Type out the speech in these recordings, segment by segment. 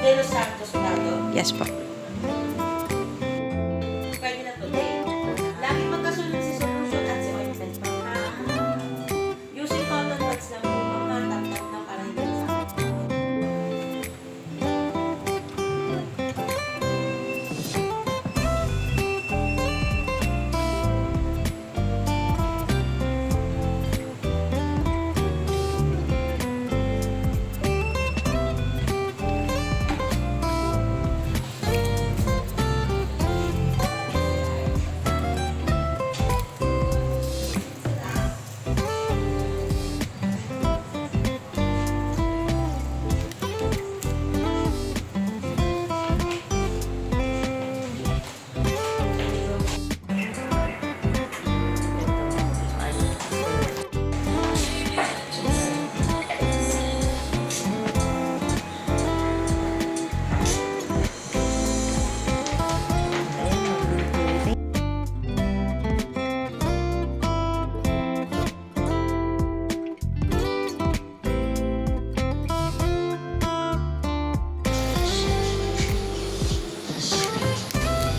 De Los Santos Plato. Yes po. Pwede na to, Day. Lagi magkasunod si solution at si ointment. Using cotton buds lang po, mga tap-tap lang para hindi masakit.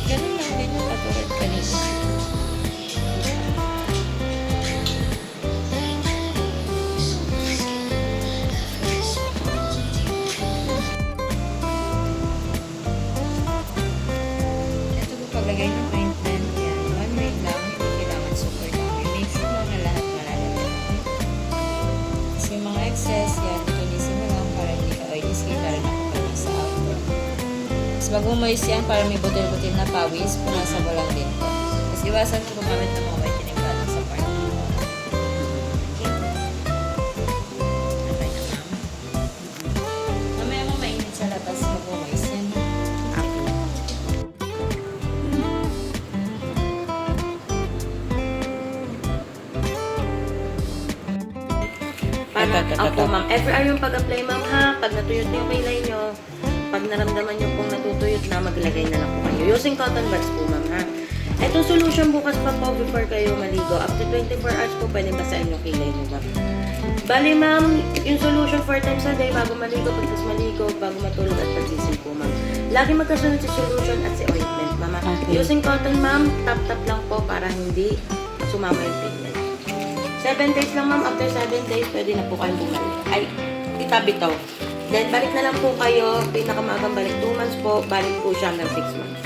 Ganun lang din yung katulad kanina. Ito po paglagay ng ointment. Yan. 1 minute lang. Hindi kailangan super dami. Make sure na lahat malalagay. Kasi yung mga excess, yan. Linisin mo lang para hindi ka oily skin. Para nakapagay sa outdoor. Mas mag-moist yan para may butil-butil na pawis. Punasan mo lang din po. Mas iwasan mo gumamit ng mga whitening product sa part. Okay na, ma'am. Mamaya mo mainit sa labas. Mag-moist yan. Opo, ma'am. Every hour yung pag-apply, ma'am, ha? Pag natuyot na yung kilay nyo, pag naramdaman nyo pong natutuyot na, maglagay na lang po kayo. Using cotton buds po, ma'am, ha? Itong solution bukas pa po before kayo maligo. After 24 hours po, pwede basahin yung kilay nyo, ma'am. Bali, ma'am, yung solution 4 times a day, bago maligo, pagkas maligo, bago matulog at pagising po, ma'am. Lagi magkasunod si solution at si ointment, ma'am. Okay. Using cotton, ma'am, tap-tap lang po para hindi sumama yung pigment. 7 days lang, ma'am. After 7 days, pwede na po kayong bumalik. Ay, itabi to. Then, balik na lang po kayo. Pinakamagang balik 2 months po. Balik po siya hanggang 6 months.